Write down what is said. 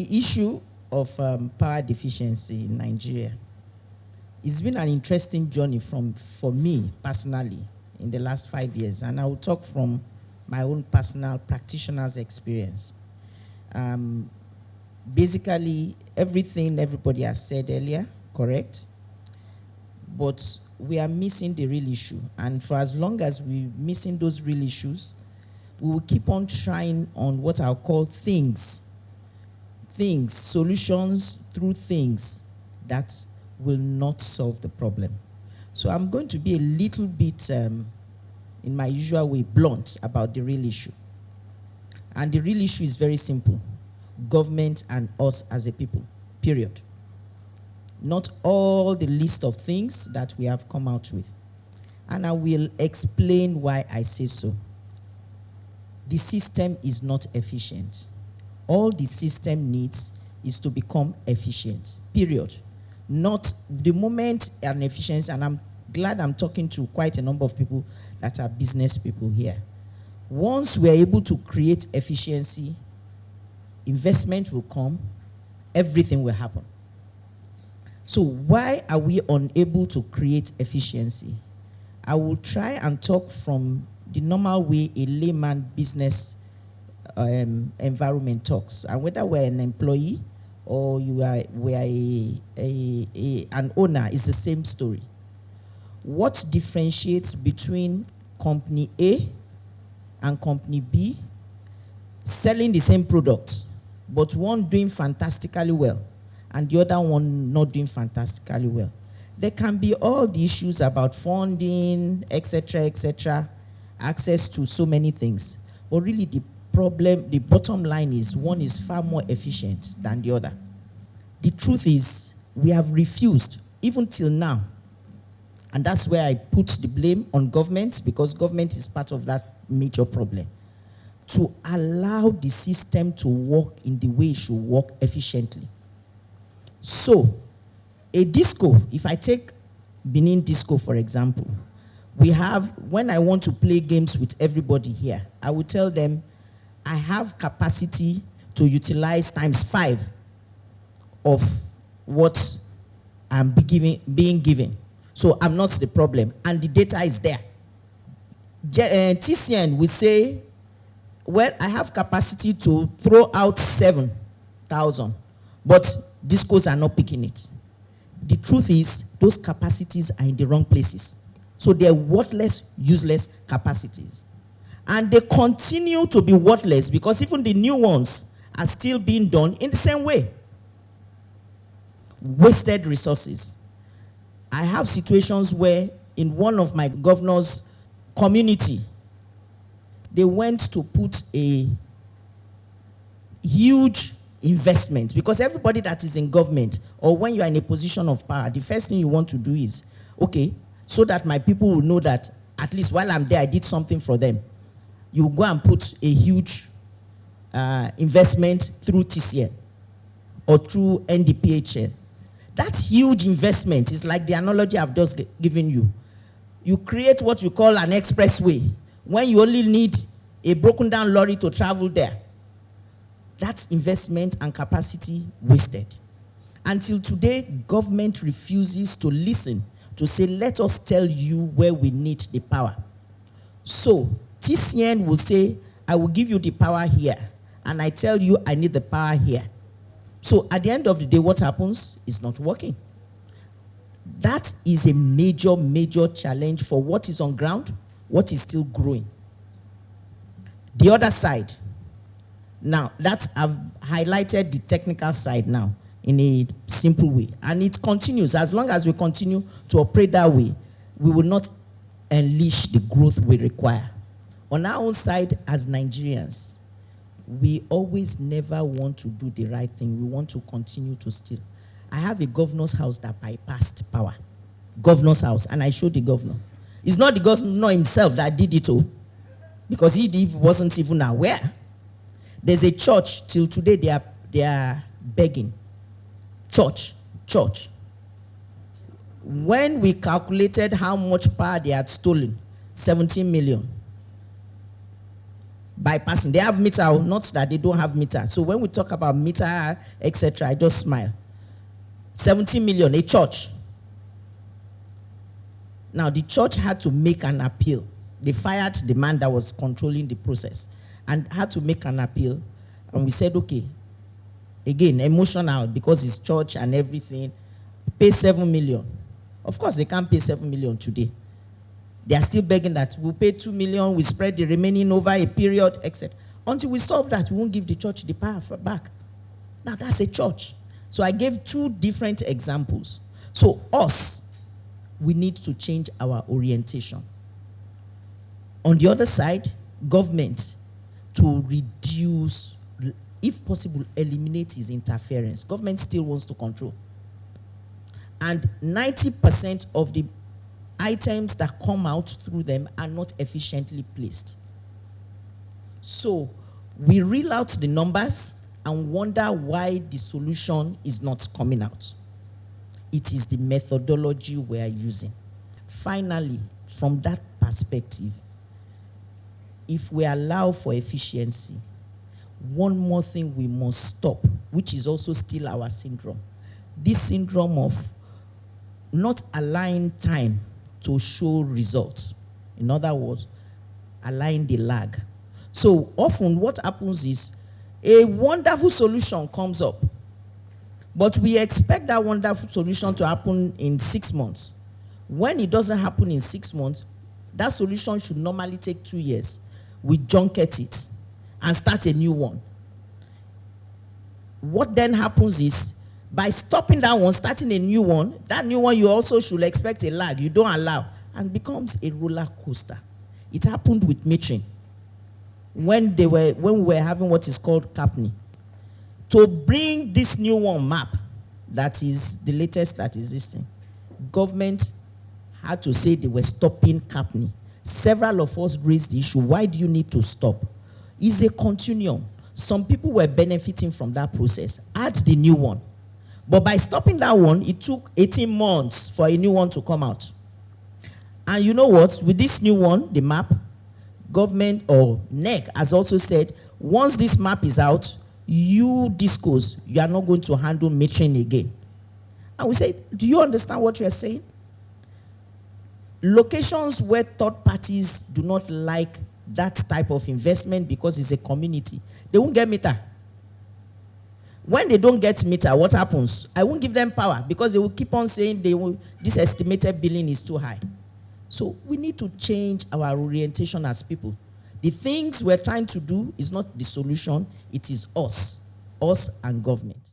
the issue of power deficiency in Nigeria, it's been an interesting journey for me personally in the last 5 years, and I will talk from my own personal practitioner's experience. Basically, everything everybody has said earlier, correct, but we are missing the real issue, and for as long as we're missing those real issues, we will keep on trying on what I'll call solutions through things that will not solve the problem. So I'm going to be a little bit, in my usual way, blunt about the real issue. And the real issue is very simple. Government and us as a people, period. Not all the list of things that we have come out with. And I will explain why I say so. The system is not efficient. All the system needs is to become efficient, period. Not the moment an efficiency, and I'm glad I'm talking to quite a number of people that are business people here. Once we're able to create efficiency, investment will come, everything will happen. So why are we unable to create efficiency? I will try and talk from the normal way a layman business environment talks. And whether we're an employee or we are an owner, it's the same story. What differentiates between company A and company B selling the same product, but one doing fantastically well and the other one not doing fantastically well? There can be all the issues about funding, etc., access to so many things. But really the problem, the bottom line is one is far more efficient than the other. The truth is we have refused, even till now, and that's where I put the blame on government, because government is part of that major problem, to allow the system to work in the way it should work efficiently. So, a disco, if I take Benin Disco, for example, we have, when I want to play games with everybody here, I will tell them, I have capacity to utilize ×5 of what I'm being given. So I'm not the problem, and the data is there. TCN will say, well, I have capacity to throw out 7,000, but discos are not picking it. The truth is, those capacities are in the wrong places. So they're worthless, useless capacities. And they continue to be worthless because even the new ones are still being done in the same way. Wasted resources. I have situations where in one of my governor's community, they went to put a huge investment, because everybody that is in government or when you are in a position of power, the first thing you want to do is, okay, so that my people will know that at least while I'm there, I did something for them. You go and put a huge investment through TCN or through NDPHL. That huge investment is like the analogy I've just given you. You create what you call an expressway when you only need a broken down lorry to travel there. That's investment and capacity wasted. Until today, government refuses to listen, to say, let us tell you where we need the power. So TCN will say, I will give you the power here, and I tell you I need the power here. So at the end of the day, what happens is not working. That is a major, major challenge for what is on ground, what is still growing. The other side, now that I've highlighted the technical side now in a simple way, and it continues. As long as we continue to operate that way, we will not unleash the growth we require. On our own side, as Nigerians, we always never want to do the right thing. We want to continue to steal. I have a governor's house that bypassed power. Governor's house, and I showed the governor. It's not the governor himself that did it all, because he wasn't even aware. There's a church, till today they are begging. Church. When we calculated how much power they had stolen, 17 million. bypassing. They have meter, not that they don't have meter. So when we talk about meter, etc., I just smile. 17 million, a church. Now, the church had to make an appeal. They fired the man that was controlling the process and had to make an appeal. And we said, okay, again, emotional because it's church and everything, pay 7 million. Of course, they can't pay 7 million today. They are still begging that we'll pay 2 million, we spread the remaining over a period, etc. Until we solve that, we won't give the church the power back. Now, that's a church. So I gave 2 different examples. So us, we need to change our orientation. On the other side, government to reduce, if possible, eliminate his interference. Government still wants to control. And 90% of the items that come out through them are not efficiently placed. So we reel out the numbers and wonder why the solution is not coming out. It is the methodology we are using. Finally, from that perspective, if we allow for efficiency, one more thing we must stop, which is also still our syndrome. This syndrome of not allowing time to show results. In other words, allowing the lag. So often what happens is a wonderful solution comes up, but we expect that wonderful solution to happen in 6 months. When it doesn't happen in 6 months, that solution should normally take 2 years. We junket it and start a new one. What then happens is, by stopping that one, starting a new one, that new one you also should expect a lag. You don't allow, and becomes a roller coaster. It happened with metering. When we were having what is called CAPNI. To bring this new one map, that is the latest that is existing, government had to say they were stopping CAPNI. Several of us raised the issue. Why do you need to stop? It's a continuum. Some people were benefiting from that process. Add the new one. But by stopping that one, it took 18 months for a new one to come out. And you know what? With this new one, the map, government or NEC has also said, once this map is out, you discos, you are not going to handle metering again. And we say, do you understand what you are saying? Locations where third parties do not like that type of investment because it's a community, they won't get meter. When they don't get meter, what happens? I won't give them power because they will keep on saying this estimated billing is too high. So we need to change our orientation as people. The things we're trying to do is not the solution, it is us and government.